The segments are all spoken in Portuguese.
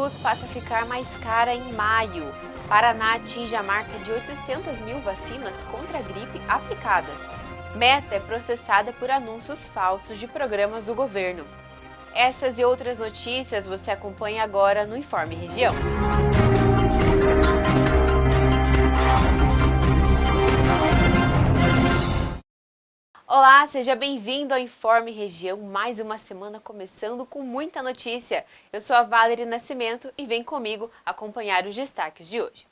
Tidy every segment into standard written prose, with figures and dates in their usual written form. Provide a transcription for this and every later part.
luz passa a ficar mais cara em maio. Paraná atinge a marca de 800 mil vacinas contra a gripe aplicadas. Meta é processada por anúncios falsos de programas do governo. Essas e outras notícias você acompanha agora no Informe Região. Olá, seja bem-vindo ao Informe Região, mais uma semana começando com muita notícia. Eu sou a Valery Nascimento e vem comigo acompanhar os destaques de hoje.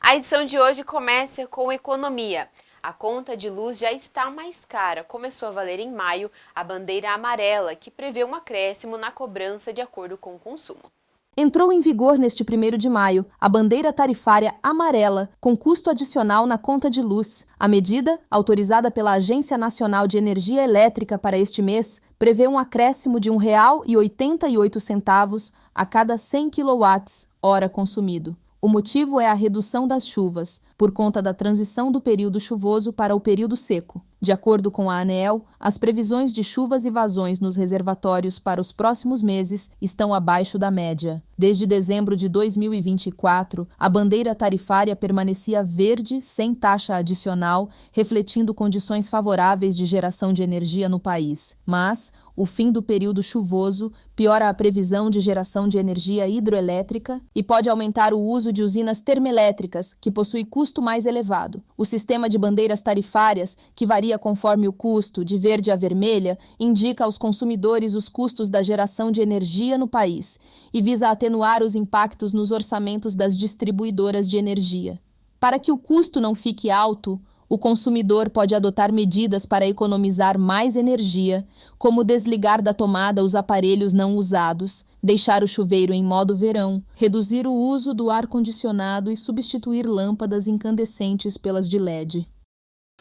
A edição de hoje começa com economia. A conta de luz já está mais cara. Começou a valer em maio a bandeira amarela, que prevê um acréscimo na cobrança de acordo com o consumo. Entrou em vigor neste 1º de maio a bandeira tarifária amarela, com custo adicional na conta de luz. A medida, autorizada pela Agência Nacional de Energia Elétrica para este mês, prevê um acréscimo de R$ 1,88 a cada 100 kWh consumido. O motivo é a redução das chuvas, por conta da transição do período chuvoso para o período seco. De acordo com a ANEEL, as previsões de chuvas e vazões nos reservatórios para os próximos meses estão abaixo da média. Desde dezembro de 2024, a bandeira tarifária permanecia verde, sem taxa adicional, refletindo condições favoráveis de geração de energia no país. Mas o fim do período chuvoso piora a previsão de geração de energia hidroelétrica e pode aumentar o uso de usinas termoelétricas, que possui custo mais elevado. O sistema de bandeiras tarifárias, que varia conforme o custo, de verde a vermelha, indica aos consumidores os custos da geração de energia no país e visa atenuar os impactos nos orçamentos das distribuidoras de energia. Para que o custo não fique alto, o consumidor pode adotar medidas para economizar mais energia, como desligar da tomada os aparelhos não usados, deixar o chuveiro em modo verão, reduzir o uso do ar-condicionado e substituir lâmpadas incandescentes pelas de LED.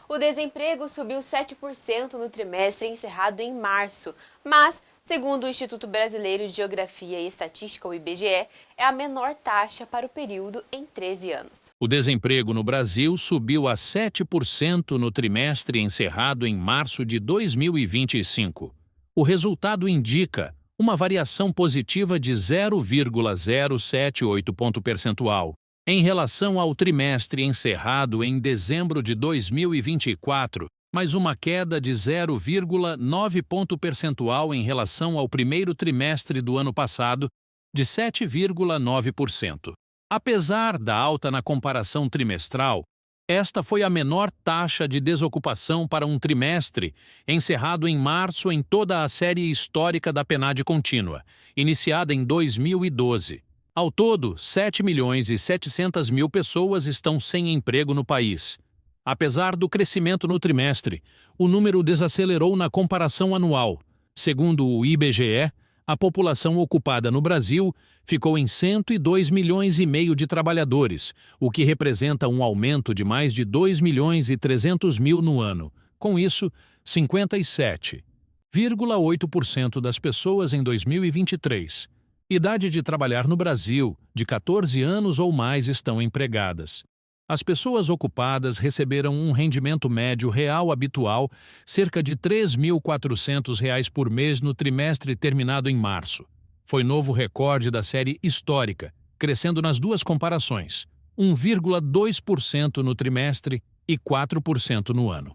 O desemprego subiu 7% no trimestre encerrado em março, mas, segundo o Instituto Brasileiro de Geografia e Estatística, o IBGE, é a menor taxa para o período em 13 anos. O desemprego no Brasil subiu a 7% no trimestre encerrado em março de 2025. O resultado indica uma variação positiva de 0,078 ponto percentual em relação ao trimestre encerrado em dezembro de 2024, mas uma queda de 0,9 ponto percentual em relação ao primeiro trimestre do ano passado, de 7,9%. Apesar da alta na comparação trimestral, esta foi a menor taxa de desocupação para um trimestre encerrado em março em toda a série histórica da PNAD contínua, iniciada em 2012. Ao todo, 7.700.000 pessoas estão sem emprego no país. Apesar do crescimento no trimestre, o número desacelerou na comparação anual. Segundo o IBGE, a população ocupada no Brasil ficou em 102 milhões e meio de trabalhadores, o que representa um aumento de mais de 2.300.000 no ano. Com isso, 57,8% das pessoas em 2023, idade de trabalhar no Brasil, de 14 anos ou mais, estão empregadas. As pessoas ocupadas receberam um rendimento médio real habitual, cerca de R$ 3.400 por mês no trimestre terminado em março. Foi novo recorde da série histórica, crescendo nas duas comparações, 1,2% no trimestre e 4% no ano.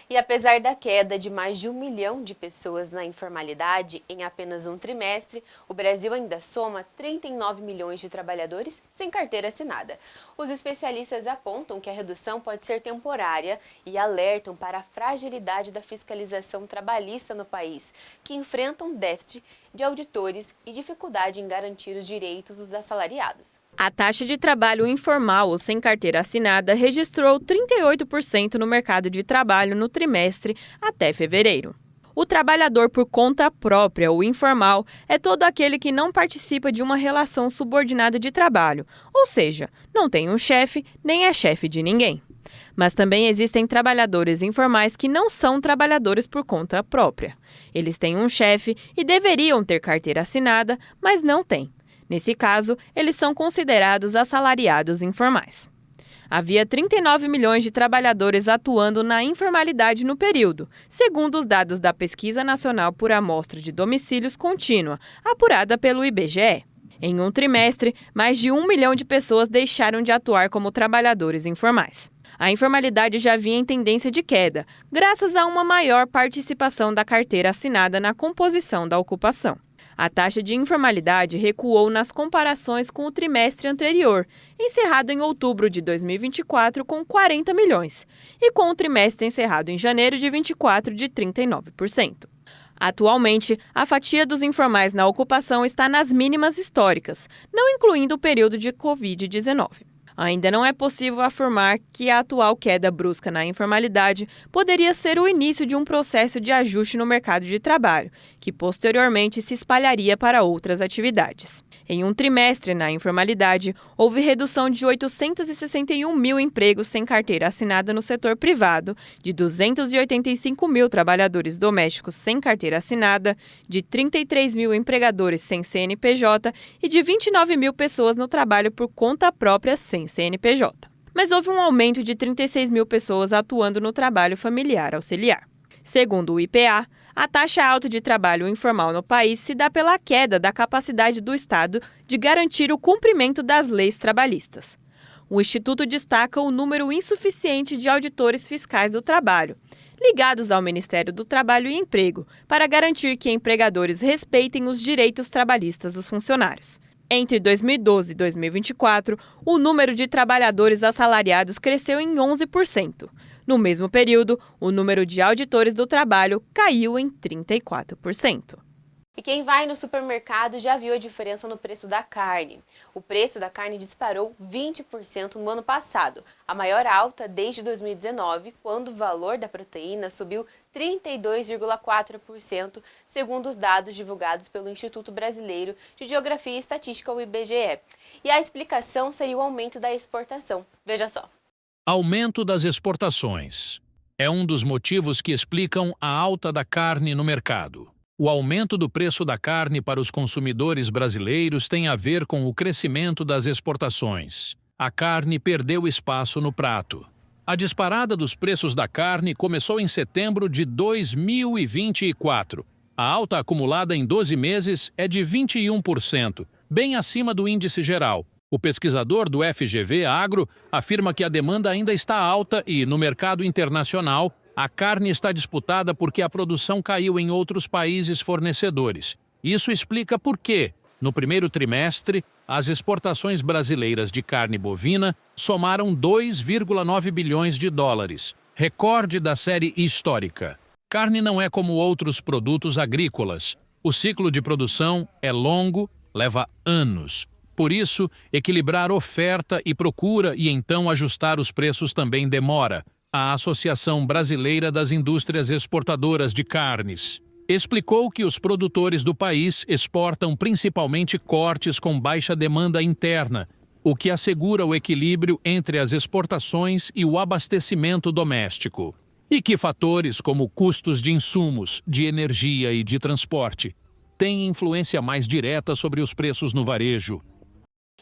E apesar da queda de mais de 1 milhão de pessoas na informalidade em apenas um trimestre, o Brasil ainda soma 39 milhões de trabalhadores sem carteira assinada. Os especialistas apontam que a redução pode ser temporária e alertam para a fragilidade da fiscalização trabalhista no país, que enfrenta um déficit de auditores e dificuldade em garantir os direitos dos assalariados. A taxa de trabalho informal ou sem carteira assinada registrou 38% no mercado de trabalho no trimestre até fevereiro. O trabalhador por conta própria ou informal é todo aquele que não participa de uma relação subordinada de trabalho, ou seja, não tem um chefe nem é chefe de ninguém. Mas também existem trabalhadores informais que não são trabalhadores por conta própria. Eles têm um chefe e deveriam ter carteira assinada, mas não têm. Nesse caso, eles são considerados assalariados informais. Havia 39 milhões de trabalhadores atuando na informalidade no período, segundo os dados da Pesquisa Nacional por Amostra de Domicílios Contínua, apurada pelo IBGE. Em um trimestre, mais de 1 milhão de pessoas deixaram de atuar como trabalhadores informais. A informalidade já vinha em tendência de queda, graças a uma maior participação da carteira assinada na composição da ocupação. A taxa de informalidade recuou nas comparações com o trimestre anterior, encerrado em outubro de 2024 com 40 milhões, e com o trimestre encerrado em janeiro de 24 de 39%. Atualmente, a fatia dos informais na ocupação está nas mínimas históricas, não incluindo o período de Covid-19. Ainda não é possível afirmar que a atual queda brusca na informalidade poderia ser o início de um processo de ajuste no mercado de trabalho, que posteriormente se espalharia para outras atividades. Em um trimestre na informalidade, houve redução de 861 mil empregos sem carteira assinada no setor privado, de 285 mil trabalhadores domésticos sem carteira assinada, de 33 mil empregadores sem CNPJ e de 29 mil pessoas no trabalho por conta própria sem CNPJ. Mas houve um aumento de 36 mil pessoas atuando no trabalho familiar auxiliar. Segundo o IPA, a taxa alta de trabalho informal no país se dá pela queda da capacidade do Estado de garantir o cumprimento das leis trabalhistas. O Instituto destaca o número insuficiente de auditores fiscais do trabalho, ligados ao Ministério do Trabalho e Emprego, para garantir que empregadores respeitem os direitos trabalhistas dos funcionários. Entre 2012 e 2024, o número de trabalhadores assalariados cresceu em 11%. No mesmo período, o número de auditores do trabalho caiu em 34%. E quem vai no supermercado já viu a diferença no preço da carne. O preço da carne disparou 20% no ano passado, a maior alta desde 2019, quando o valor da proteína subiu 32,4%, segundo os dados divulgados pelo Instituto Brasileiro de Geografia e Estatística, o IBGE. E a explicação seria o aumento da exportação. Veja só. Aumento das exportações é um dos motivos que explicam a alta da carne no mercado. O aumento do preço da carne para os consumidores brasileiros tem a ver com o crescimento das exportações. A carne perdeu espaço no prato. A disparada dos preços da carne começou em setembro de 2024. A alta acumulada em 12 meses é de 21%, bem acima do índice geral. O pesquisador do FGV Agro afirma que a demanda ainda está alta e, no mercado internacional, a carne está disputada porque a produção caiu em outros países fornecedores. Isso explica por que, no primeiro trimestre, as exportações brasileiras de carne bovina somaram 2,9 bilhões de dólares, recorde da série histórica. Carne não é como outros produtos agrícolas. O ciclo de produção é longo, leva anos. Por isso, equilibrar oferta e procura e então ajustar os preços também demora. A Associação Brasileira das Indústrias Exportadoras de Carnes explicou que os produtores do país exportam principalmente cortes com baixa demanda interna, o que assegura o equilíbrio entre as exportações e o abastecimento doméstico. E que fatores como custos de insumos, de energia e de transporte têm influência mais direta sobre os preços no varejo.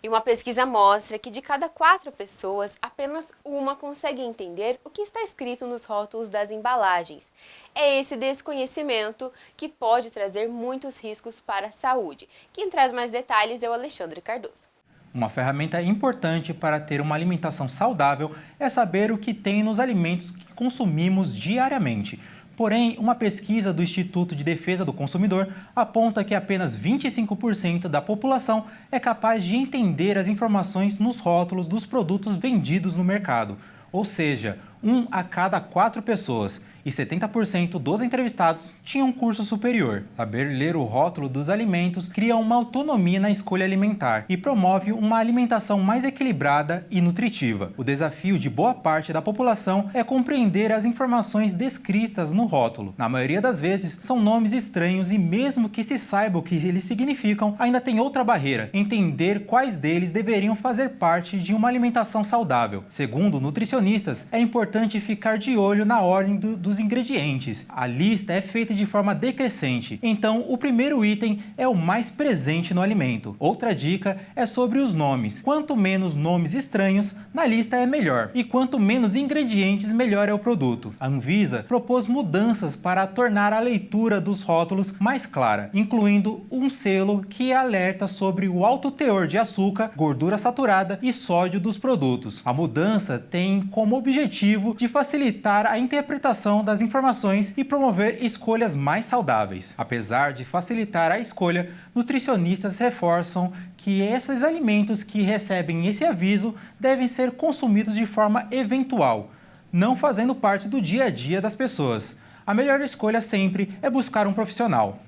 E uma pesquisa mostra que de cada 4 pessoas, apenas uma consegue entender o que está escrito nos rótulos das embalagens. É esse desconhecimento que pode trazer muitos riscos para a saúde. Quem traz mais detalhes é o Alexandre Cardoso. Uma ferramenta importante para ter uma alimentação saudável é saber o que tem nos alimentos que consumimos diariamente. Porém, uma pesquisa do Instituto de Defesa do Consumidor aponta que apenas 25% da população é capaz de entender as informações nos rótulos dos produtos vendidos no mercado. Ou seja, 1 a cada 4 pessoas. E 70% dos entrevistados tinham curso superior. Saber ler o rótulo dos alimentos cria uma autonomia na escolha alimentar e promove uma alimentação mais equilibrada e nutritiva. O desafio de boa parte da população é compreender as informações descritas no rótulo. Na maioria das vezes, são nomes estranhos e mesmo que se saiba o que eles significam, ainda tem outra barreira: entender quais deles deveriam fazer parte de uma alimentação saudável. Segundo nutricionistas, é importante ficar de olho na ordem dos dos ingredientes. A lista é feita de forma decrescente, então o primeiro item é o mais presente no alimento. Outra dica é sobre os nomes. Quanto menos nomes estranhos na lista é melhor, e quanto menos ingredientes, melhor é o produto. A Anvisa propôs mudanças para tornar a leitura dos rótulos mais clara, incluindo um selo que alerta sobre o alto teor de açúcar, gordura saturada e sódio dos produtos. A mudança tem como objetivo de facilitar a interpretação das informações e promover escolhas mais saudáveis. Apesar de facilitar a escolha, nutricionistas reforçam que esses alimentos que recebem esse aviso devem ser consumidos de forma eventual, não fazendo parte do dia a dia das pessoas. A melhor escolha sempre é buscar um profissional.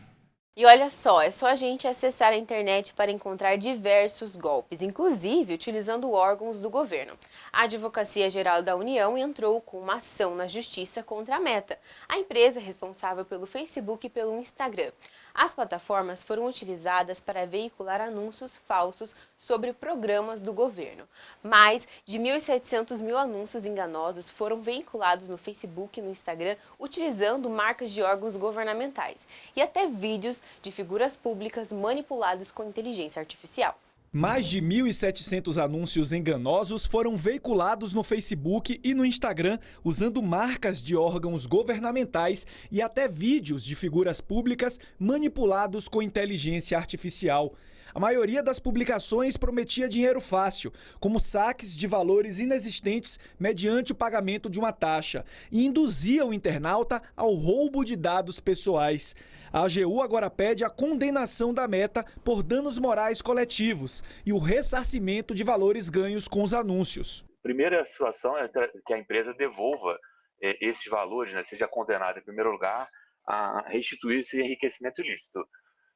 E olha só, é só a gente acessar a internet para encontrar diversos golpes, inclusive utilizando órgãos do governo. A Advocacia Geral da União entrou com uma ação na Justiça contra a Meta, a empresa responsável pelo Facebook e pelo Instagram. As plataformas foram utilizadas para veicular anúncios falsos sobre programas do governo. Mais de 1.700 anúncios enganosos foram veiculados no Facebook e no Instagram utilizando marcas de órgãos governamentais e até vídeos de figuras públicas manipulados com inteligência artificial. Mais de 1.700 anúncios enganosos foram veiculados no Facebook e no Instagram usando marcas de órgãos governamentais e até vídeos de figuras públicas manipulados com inteligência artificial. A maioria das publicações prometia dinheiro fácil, como saques de valores inexistentes mediante o pagamento de uma taxa, e induzia o internauta ao roubo de dados pessoais. A AGU agora pede a condenação da Meta por danos morais coletivos e o ressarcimento de valores ganhos com os anúncios. A primeira situação é que a empresa devolva esses valores, né, seja condenada em primeiro lugar a restituir esse enriquecimento ilícito.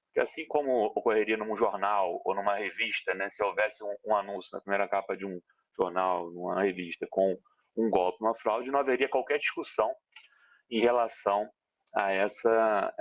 Porque assim como ocorreria num jornal ou numa revista, né, se houvesse um anúncio na primeira capa de um jornal, numa revista, com um golpe, uma fraude, não haveria qualquer discussão em relação a essa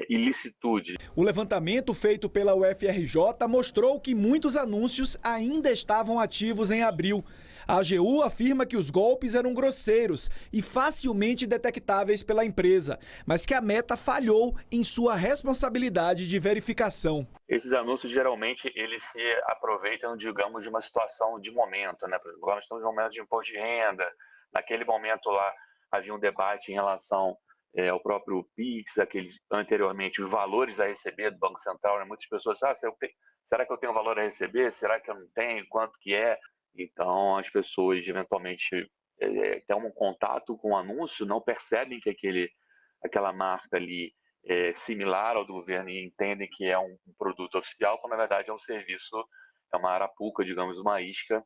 ilicitude. O levantamento feito pela UFRJ mostrou que muitos anúncios ainda estavam ativos em abril. A AGU afirma que os golpes eram grosseiros e facilmente detectáveis pela empresa, mas que a Meta falhou em sua responsabilidade de verificação. Esses anúncios, geralmente, eles se aproveitam, digamos, de uma situação de momento, né? Por exemplo, agora nós estamos em um momento de imposto de renda, naquele momento lá havia um debate em relação ao próprio PIX, anteriormente, os valores a receber do Banco Central, né? Muitas pessoas será que eu tenho valor a receber? Será que eu não tenho? Quanto que é? Então, as pessoas, eventualmente, têm um contato com o anúncio, não percebem que aquela marca ali é similar ao do governo e entendem que é um produto oficial, quando, na verdade, é um serviço, é uma arapuca, digamos, uma isca,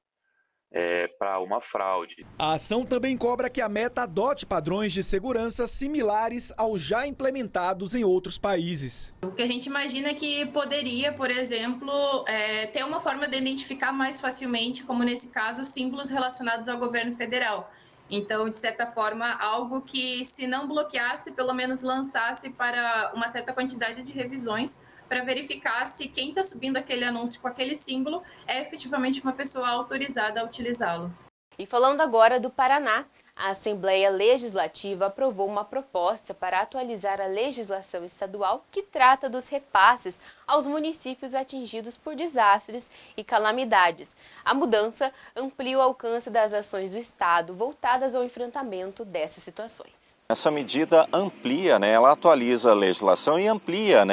para uma fraude. A ação também cobra que a Meta adote padrões de segurança similares aos já implementados em outros países. O que a gente imagina é que poderia, por exemplo, ter uma forma de identificar mais facilmente, como nesse caso, símbolos relacionados ao governo federal. Então, de certa forma, algo que, se não bloqueasse, pelo menos lançasse para uma certa quantidade de revisões para verificar se quem está subindo aquele anúncio com aquele símbolo é efetivamente uma pessoa autorizada a utilizá-lo. E falando agora do Paraná, a Assembleia Legislativa aprovou uma proposta para atualizar a legislação estadual que trata dos repasses aos municípios atingidos por desastres e calamidades. A mudança amplia o alcance das ações do Estado voltadas ao enfrentamento dessas situações. Essa medida amplia, ela atualiza a legislação e amplia,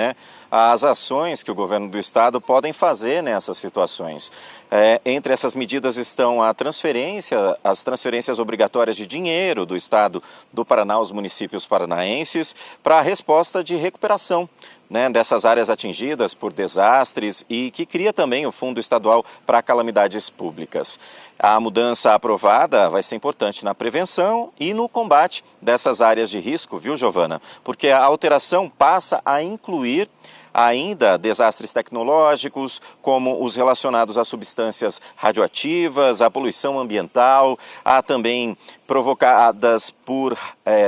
as ações que o governo do estado podem fazer nessas situações. Entre essas medidas estão as transferências obrigatórias de dinheiro do estado do Paraná aos municípios paranaenses para a resposta de recuperação dessas áreas atingidas por desastres e que cria também o Fundo Estadual para Calamidades Públicas. A mudança aprovada vai ser importante na prevenção e no combate dessas áreas de risco, viu, Giovana? Porque a alteração passa a incluir ainda desastres tecnológicos, como os relacionados a substâncias radioativas, a poluição ambiental, há também provocadas por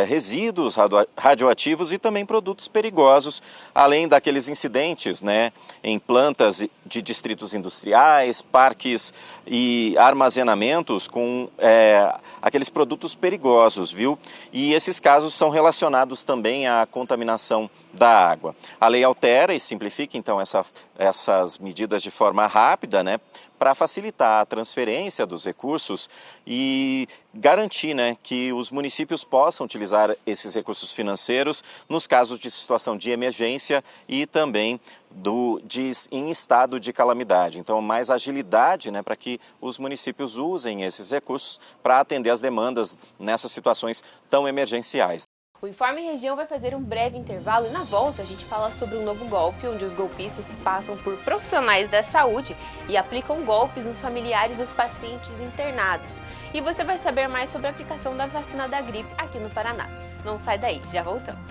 resíduos radioativos e também produtos perigosos, além daqueles incidentes, né, em plantas de distritos industriais, parques e armazenamentos com aqueles produtos perigosos, viu? E esses casos são relacionados também à contaminação da água. A lei altera e simplifica, então, essas medidas de forma rápida, né, para facilitar a transferência dos recursos e garantir, né, que os municípios possam utilizar esses recursos financeiros nos casos de situação de emergência e também em estado de calamidade. Então, mais agilidade, né, para que os municípios usem esses recursos para atender as demandas nessas situações tão emergenciais. O Informe Região vai fazer um breve intervalo e na volta a gente fala sobre um novo golpe onde os golpistas se passam por profissionais da saúde e aplicam golpes nos familiares dos pacientes internados. E você vai saber mais sobre a aplicação da vacina da gripe aqui no Paraná. Não sai daí, já voltamos.